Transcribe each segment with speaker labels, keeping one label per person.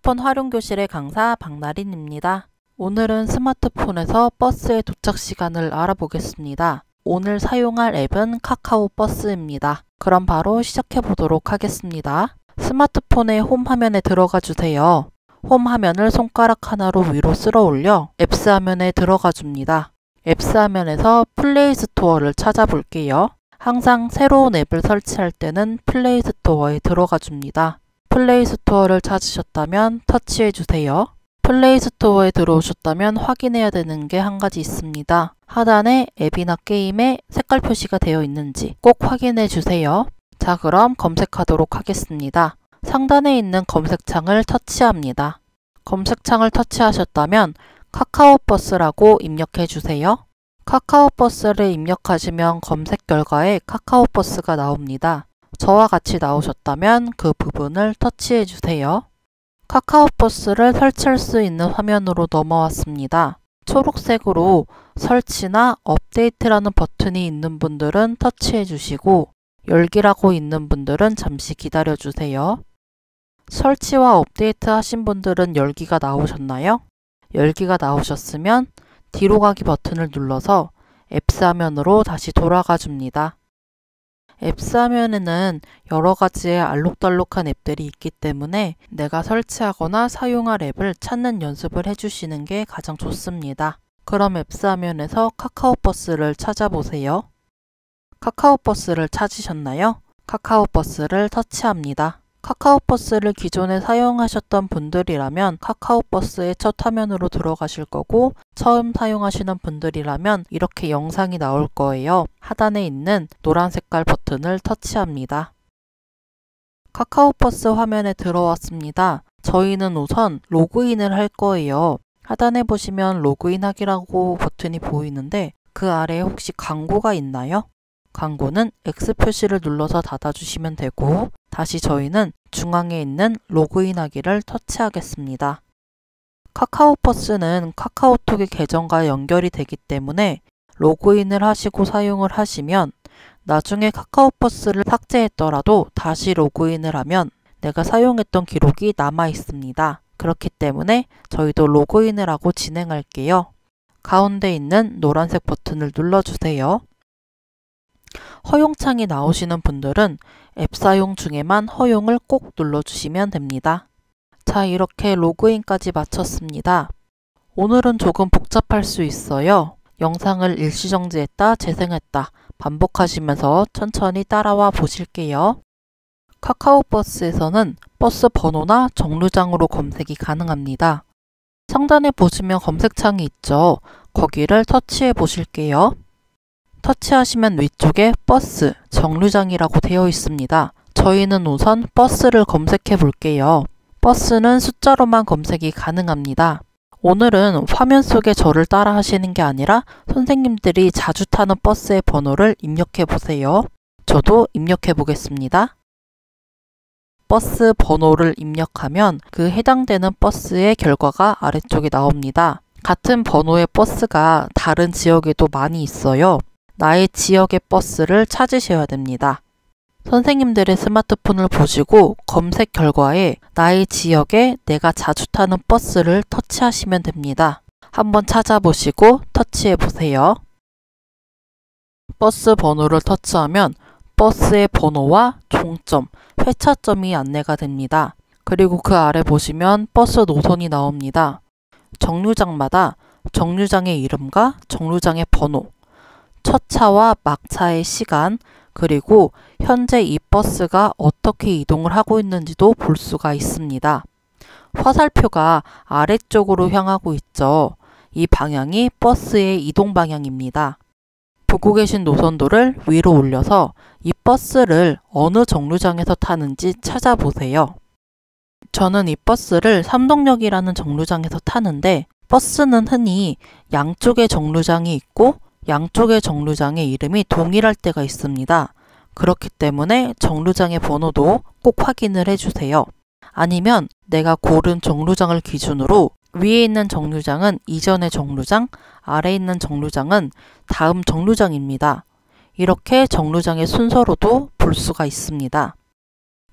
Speaker 1: 스마트폰 활용교실의 강사 박나린입니다. 오늘은 스마트폰에서 버스의 도착 시간을 알아보겠습니다. 오늘 사용할 앱은 카카오버스입니다. 그럼 바로 시작해 보도록 하겠습니다. 스마트폰의 홈 화면에 들어가 주세요. 홈 화면을 손가락 하나로 위로 쓸어 올려 앱스 화면에 들어가 줍니다. 앱스 화면에서 플레이 스토어를 찾아볼게요. 항상 새로운 앱을 설치할 때는 플레이 스토어에 들어가 줍니다. 플레이 스토어를 찾으셨다면 터치해 주세요. 플레이 스토어에 들어오셨다면 확인해야 되는 게 한 가지 있습니다. 하단에 앱이나 게임에 색깔 표시가 되어 있는지 꼭 확인해 주세요. 자, 그럼 검색하도록 하겠습니다. 상단에 있는 검색창을 터치합니다. 검색창을 터치하셨다면 카카오버스라고 입력해 주세요. 카카오버스를 입력하시면 검색 결과에 카카오버스가 나옵니다. 저와 같이 나오셨다면 그 부분을 터치해 주세요. 카카오버스를 설치할 수 있는 화면으로 넘어왔습니다. 초록색으로 설치나 업데이트라는 버튼이 있는 분들은 터치해 주시고 열기라고 있는 분들은 잠시 기다려 주세요. 설치와 업데이트 하신 분들은 열기가 나오셨나요? 열기가 나오셨으면 뒤로 가기 버튼을 눌러서 앱스 화면으로 다시 돌아가 줍니다. 앱스 화면에는 여러 가지의 알록달록한 앱들이 있기 때문에 내가 설치하거나 사용할 앱을 찾는 연습을 해주시는 게 가장 좋습니다. 그럼 앱스 화면에서 카카오버스를 찾아보세요. 카카오버스를 찾으셨나요? 카카오버스를 터치합니다. 카카오버스를 기존에 사용하셨던 분들이라면 카카오버스의 첫 화면으로 들어가실 거고, 처음 사용하시는 분들이라면 이렇게 영상이 나올 거예요. 하단에 있는 노란 색깔 버튼을 터치합니다. 카카오버스 화면에 들어왔습니다. 저희는 우선 로그인을 할 거예요. 하단에 보시면 로그인 하기라고 버튼이 보이는데 그 아래에 혹시 광고가 있나요? 광고는 X 표시를 눌러서 닫아주시면 되고, 다시 저희는 중앙에 있는 로그인 하기를 터치하겠습니다. 카카오버스는 카카오톡의 계정과 연결이 되기 때문에 로그인을 하시고 사용을 하시면 나중에 카카오버스를 삭제했더라도 다시 로그인을 하면 내가 사용했던 기록이 남아 있습니다. 그렇기 때문에 저희도 로그인을 하고 진행할게요. 가운데 있는 노란색 버튼을 눌러주세요. 허용창이 나오시는 분들은 앱 사용 중에만 허용을 꼭 눌러주시면 됩니다. 자, 이렇게 로그인까지 마쳤습니다. 오늘은 조금 복잡할 수 있어요. 영상을 일시정지했다, 재생했다 반복하시면서 천천히 따라와 보실게요. 카카오버스에서는 버스 번호나 정류장으로 검색이 가능합니다. 상단에 보시면 검색창이 있죠. 거기를 터치해 보실게요. 터치하시면 위쪽에 버스, 정류장이라고 되어 있습니다. 저희는 우선 버스를 검색해 볼게요. 버스는 숫자로만 검색이 가능합니다. 오늘은 화면 속에 저를 따라 하시는 게 아니라 선생님들이 자주 타는 버스의 번호를 입력해 보세요. 저도 입력해 보겠습니다. 버스 번호를 입력하면 그 해당되는 버스의 결과가 아래쪽에 나옵니다. 같은 번호의 버스가 다른 지역에도 많이 있어요. 나의 지역의 버스를 찾으셔야 됩니다. 선생님들의 스마트폰을 보시고 검색 결과에 나의 지역에 내가 자주 타는 버스를 터치하시면 됩니다. 한번 찾아보시고 터치해 보세요. 버스 번호를 터치하면 버스의 번호와 종점, 회차점이 안내가 됩니다. 그리고 그 아래 보시면 버스 노선이 나옵니다. 정류장마다 정류장의 이름과 정류장의 번호, 첫 차와 막차의 시간, 그리고 현재 이 버스가 어떻게 이동을 하고 있는지도 볼 수가 있습니다. 화살표가 아래쪽으로 향하고 있죠. 이 방향이 버스의 이동 방향입니다. 보고 계신 노선도를 위로 올려서 이 버스를 어느 정류장에서 타는지 찾아보세요. 저는 이 버스를 삼동역이라는 정류장에서 타는데, 버스는 흔히 양쪽에 정류장이 있고 양쪽의 정류장의 이름이 동일할 때가 있습니다. 그렇기 때문에 정류장의 번호도 꼭 확인을 해주세요. 아니면 내가 고른 정류장을 기준으로 위에 있는 정류장은 이전의 정류장, 아래에 있는 정류장은 다음 정류장입니다. 이렇게 정류장의 순서로도 볼 수가 있습니다.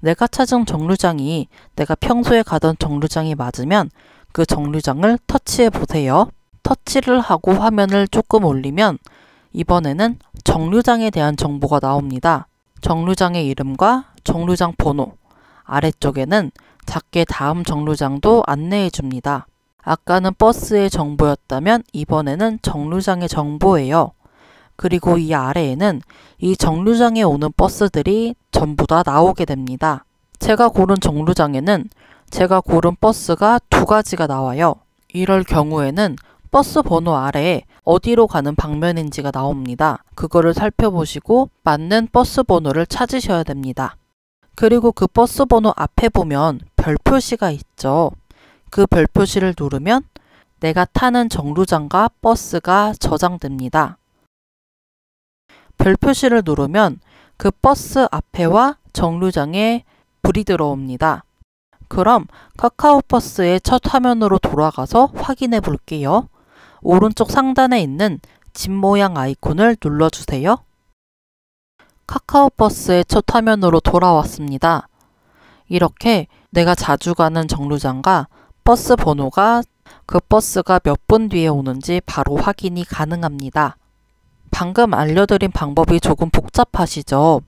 Speaker 1: 내가 찾은 정류장이 내가 평소에 가던 정류장이 맞으면 그 정류장을 터치해 보세요. 터치를 하고 화면을 조금 올리면 이번에는 정류장에 대한 정보가 나옵니다. 정류장의 이름과 정류장 번호, 아래쪽에는 작게 다음 정류장도 안내해 줍니다. 아까는 버스의 정보였다면 이번에는 정류장의 정보예요. 그리고 이 아래에는 이 정류장에 오는 버스들이 전부 다 나오게 됩니다. 제가 고른 정류장에는 제가 고른 버스가 두 가지가 나와요. 이럴 경우에는 버스 번호 아래에 어디로 가는 방면인지가 나옵니다. 그거를 살펴보시고 맞는 버스 번호를 찾으셔야 됩니다. 그리고 그 버스 번호 앞에 보면 별 표시가 있죠. 그 별 표시를 누르면 내가 타는 정류장과 버스가 저장됩니다. 별 표시를 누르면 그 버스 앞에와 정류장에 불이 들어옵니다. 그럼 카카오버스의 첫 화면으로 돌아가서 확인해 볼게요. 오른쪽 상단에 있는 집 모양 아이콘을 눌러주세요. 카카오버스의 첫 화면으로 돌아왔습니다. 이렇게 내가 자주 가는 정류장과 버스 번호가 그 버스가 몇 분 뒤에 오는지 바로 확인이 가능합니다. 방금 알려드린 방법이 조금 복잡하시죠?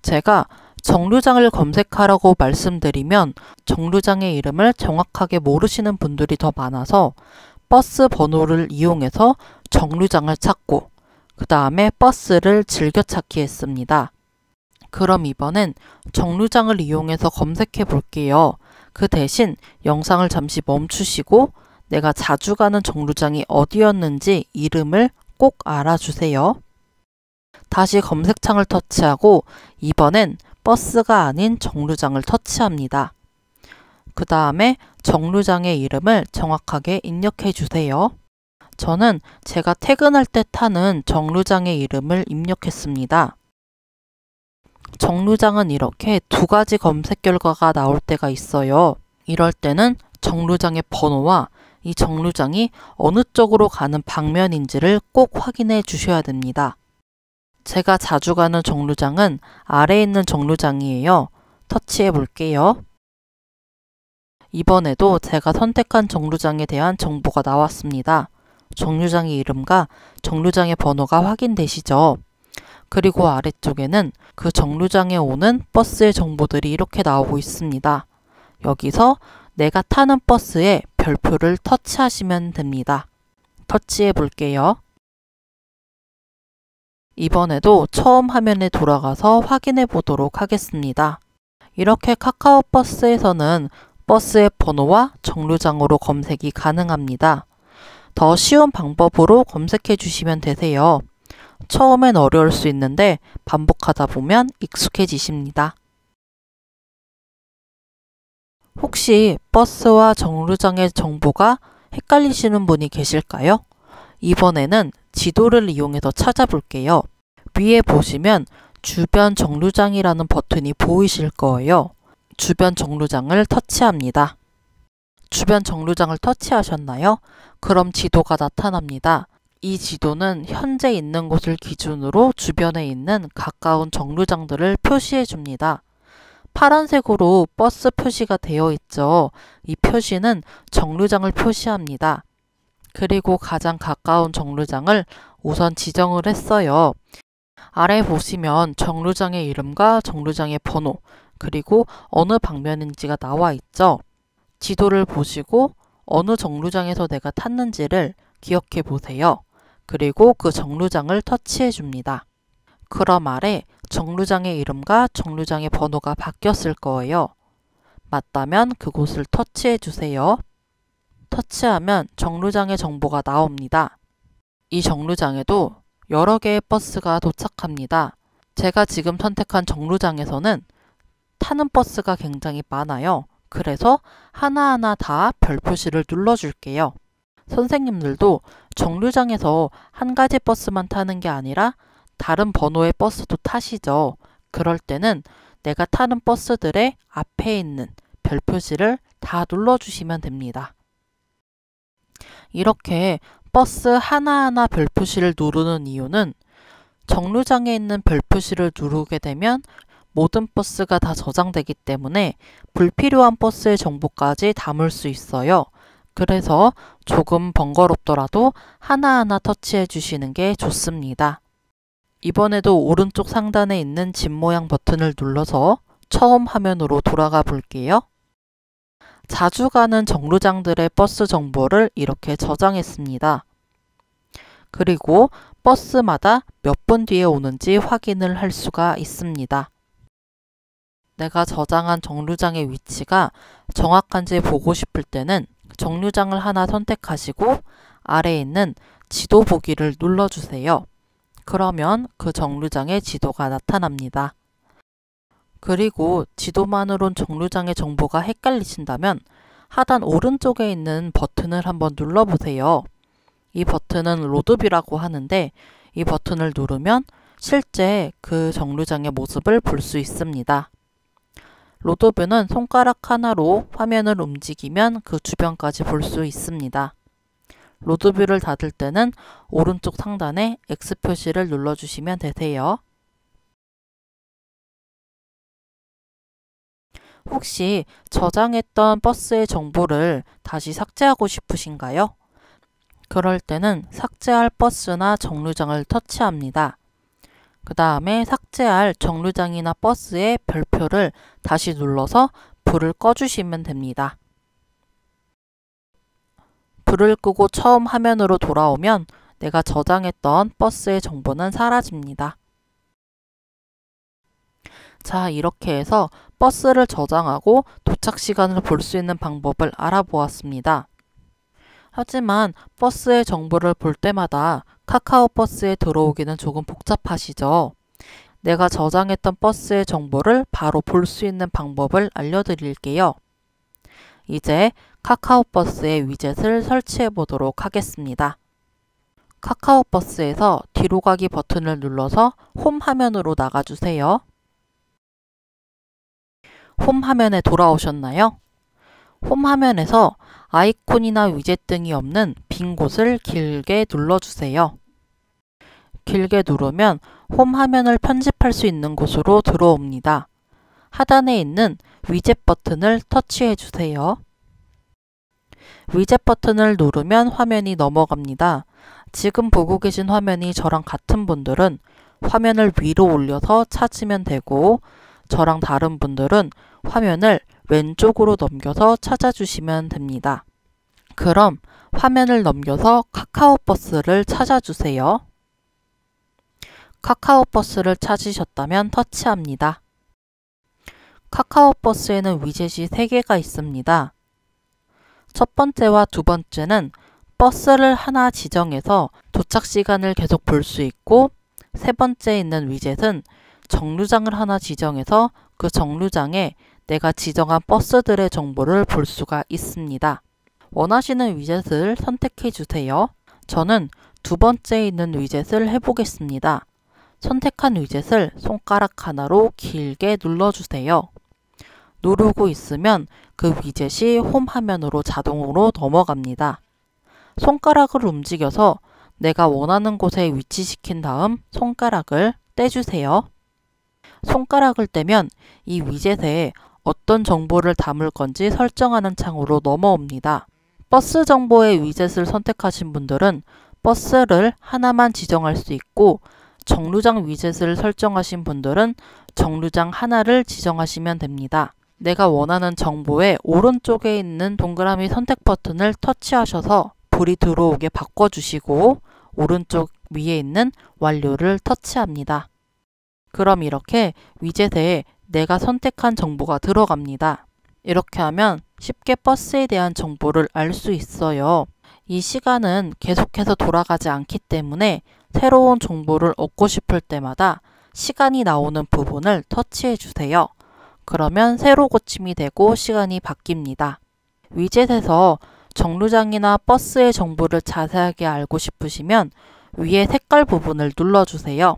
Speaker 1: 제가 정류장을 검색하라고 말씀드리면 정류장의 이름을 정확하게 모르시는 분들이 더 많아서 버스 번호를 이용해서 정류장을 찾고 그 다음에 버스를 즐겨찾기 했습니다. 그럼 이번엔 정류장을 이용해서 검색해 볼게요. 그 대신 영상을 잠시 멈추시고 내가 자주 가는 정류장이 어디였는지 이름을 꼭 알아주세요. 다시 검색창을 터치하고 이번엔 버스가 아닌 정류장을 터치합니다. 그 다음에 정류장의 이름을 정확하게 입력해 주세요. 저는 제가 퇴근할 때 타는 정류장의 이름을 입력했습니다. 정류장은 이렇게 두 가지 검색 결과가 나올 때가 있어요. 이럴 때는 정류장의 번호와 이 정류장이 어느 쪽으로 가는 방면인지를 꼭 확인해 주셔야 됩니다. 제가 자주 가는 정류장은 아래에 있는 정류장이에요. 터치해 볼게요. 이번에도 제가 선택한 정류장에 대한 정보가 나왔습니다. 정류장의 이름과 정류장의 번호가 확인되시죠? 그리고 아래쪽에는 그 정류장에 오는 버스의 정보들이 이렇게 나오고 있습니다. 여기서 내가 타는 버스에 별표를 터치하시면 됩니다. 터치해 볼게요. 이번에도 처음 화면에 돌아가서 확인해 보도록 하겠습니다. 이렇게 카카오버스에서는 버스의 번호와 정류장으로 검색이 가능합니다. 더 쉬운 방법으로 검색해 주시면 되세요. 처음엔 어려울 수 있는데 반복하다 보면 익숙해지십니다. 혹시 버스와 정류장의 정보가 헷갈리시는 분이 계실까요? 이번에는 지도를 이용해서 찾아볼게요. 위에 보시면 주변 정류장이라는 버튼이 보이실 거예요. 주변 정류장을 터치합니다. 주변 정류장을 터치하셨나요? 그럼 지도가 나타납니다. 이 지도는 현재 있는 곳을 기준으로 주변에 있는 가까운 정류장들을 표시해 줍니다. 파란색으로 버스 표시가 되어 있죠. 이 표시는 정류장을 표시합니다. 그리고 가장 가까운 정류장을 우선 지정을 했어요. 아래 보시면 정류장의 이름과 정류장의 번호, 그리고 어느 방면인지가 나와 있죠. 지도를 보시고 어느 정류장에서 내가 탔는지를 기억해 보세요. 그리고 그 정류장을 터치해 줍니다. 그럼 아래 정류장의 이름과 정류장의 번호가 바뀌었을 거예요. 맞다면 그곳을 터치해 주세요. 터치하면 정류장의 정보가 나옵니다. 이 정류장에도 여러 개의 버스가 도착합니다. 제가 지금 선택한 정류장에서는 타는 버스가 굉장히 많아요. 그래서 하나하나 다 별 표시를 눌러줄게요. 선생님들도 정류장에서 한 가지 버스만 타는 게 아니라 다른 번호의 버스도 타시죠. 그럴 때는 내가 타는 버스들의 앞에 있는 별 표시를 다 눌러주시면 됩니다. 이렇게 버스 하나하나 별 표시를 누르는 이유는 정류장에 있는 별 표시를 누르게 되면 모든 버스가 다 저장되기 때문에 불필요한 버스의 정보까지 담을 수 있어요. 그래서 조금 번거롭더라도 하나하나 터치해 주시는 게 좋습니다. 이번에도 오른쪽 상단에 있는 집 모양 버튼을 눌러서 처음 화면으로 돌아가 볼게요. 자주 가는 정류장들의 버스 정보를 이렇게 저장했습니다. 그리고 버스마다 몇 분 뒤에 오는지 확인을 할 수가 있습니다. 내가 저장한 정류장의 위치가 정확한지 보고 싶을 때는 정류장을 하나 선택하시고 아래에 있는 지도 보기를 눌러주세요. 그러면 그 정류장의 지도가 나타납니다. 그리고 지도만으론 정류장의 정보가 헷갈리신다면 하단 오른쪽에 있는 버튼을 한번 눌러보세요. 이 버튼은 로드뷰라고 하는데 이 버튼을 누르면 실제 그 정류장의 모습을 볼 수 있습니다. 로드뷰는 손가락 하나로 화면을 움직이면 그 주변까지 볼 수 있습니다. 로드뷰를 닫을 때는 오른쪽 상단에 X 표시를 눌러주시면 되세요. 혹시 저장했던 버스의 정보를 다시 삭제하고 싶으신가요? 그럴 때는 삭제할 버스나 정류장을 터치합니다. 그 다음에 삭제할 정류장이나 버스의 별표를 다시 눌러서 불을 꺼주시면 됩니다. 불을 끄고 처음 화면으로 돌아오면 내가 저장했던 버스의 정보는 사라집니다. 자, 이렇게 해서 버스를 저장하고 도착 시간을 볼 수 있는 방법을 알아보았습니다. 하지만 버스의 정보를 볼 때마다 카카오 버스에 들어오기는 조금 복잡하시죠? 내가 저장했던 버스의 정보를 바로 볼 수 있는 방법을 알려드릴게요. 이제 카카오 버스의 위젯을 설치해 보도록 하겠습니다. 카카오 버스에서 뒤로 가기 버튼을 눌러서 홈 화면으로 나가주세요. 홈 화면에 돌아오셨나요? 홈 화면에서 아이콘이나 위젯 등이 없는 빈 곳을 길게 눌러주세요. 길게 누르면 홈 화면을 편집할 수 있는 곳으로 들어옵니다. 하단에 있는 위젯 버튼을 터치해 주세요. 위젯 버튼을 누르면 화면이 넘어갑니다. 지금 보고 계신 화면이 저랑 같은 분들은 화면을 위로 올려서 찾으면 되고, 저랑 다른 분들은 화면을 왼쪽으로 넘겨서 찾아주시면 됩니다. 그럼 화면을 넘겨서 카카오 버스를 찾아주세요. 카카오 버스를 찾으셨다면 터치합니다. 카카오 버스에는 위젯이 3개가 있습니다. 첫 번째와 두 번째는 버스를 하나 지정해서 도착 시간을 계속 볼 수 있고, 세 번째에 있는 위젯은 정류장을 하나 지정해서 그 정류장에 내가 지정한 버스들의 정보를 볼 수가 있습니다. 원하시는 위젯을 선택해 주세요. 저는 두 번째에 있는 위젯을 해보겠습니다. 선택한 위젯을 손가락 하나로 길게 눌러주세요. 누르고 있으면 그 위젯이 홈 화면으로 자동으로 넘어갑니다. 손가락을 움직여서 내가 원하는 곳에 위치시킨 다음 손가락을 떼주세요. 손가락을 떼면 이 위젯에 어떤 정보를 담을 건지 설정하는 창으로 넘어옵니다. 버스 정보의 위젯을 선택하신 분들은 버스를 하나만 지정할 수 있고, 정류장 위젯을 설정하신 분들은 정류장 하나를 지정하시면 됩니다. 내가 원하는 정보의 오른쪽에 있는 동그라미 선택 버튼을 터치하셔서 불이 들어오게 바꿔주시고, 오른쪽 위에 있는 완료를 터치합니다. 그럼 이렇게 위젯에 내가 선택한 정보가 들어갑니다. 이렇게 하면 쉽게 버스에 대한 정보를 알 수 있어요. 이 시간은 계속해서 돌아가지 않기 때문에 새로운 정보를 얻고 싶을 때마다 시간이 나오는 부분을 터치해 주세요. 그러면 새로 고침이 되고 시간이 바뀝니다. 위젯에서 정류장이나 버스의 정보를 자세하게 알고 싶으시면 위에 색깔 부분을 눌러주세요.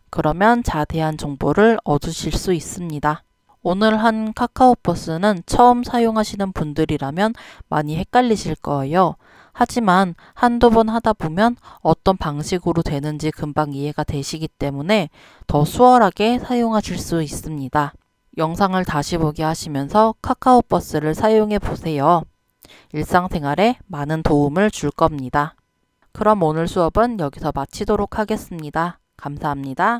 Speaker 1: 그러면 자세한 정보를 얻으실 수 있습니다. 오늘 한 카카오 버스는 처음 사용하시는 분들이라면 많이 헷갈리실 거예요. 하지만 한두 번 하다 보면 어떤 방식으로 되는지 금방 이해가 되시기 때문에 더 수월하게 사용하실 수 있습니다. 영상을 다시 보기 하시면서 카카오버스를 사용해 보세요. 일상생활에 많은 도움을 줄 겁니다. 그럼 오늘 수업은 여기서 마치도록 하겠습니다. 감사합니다.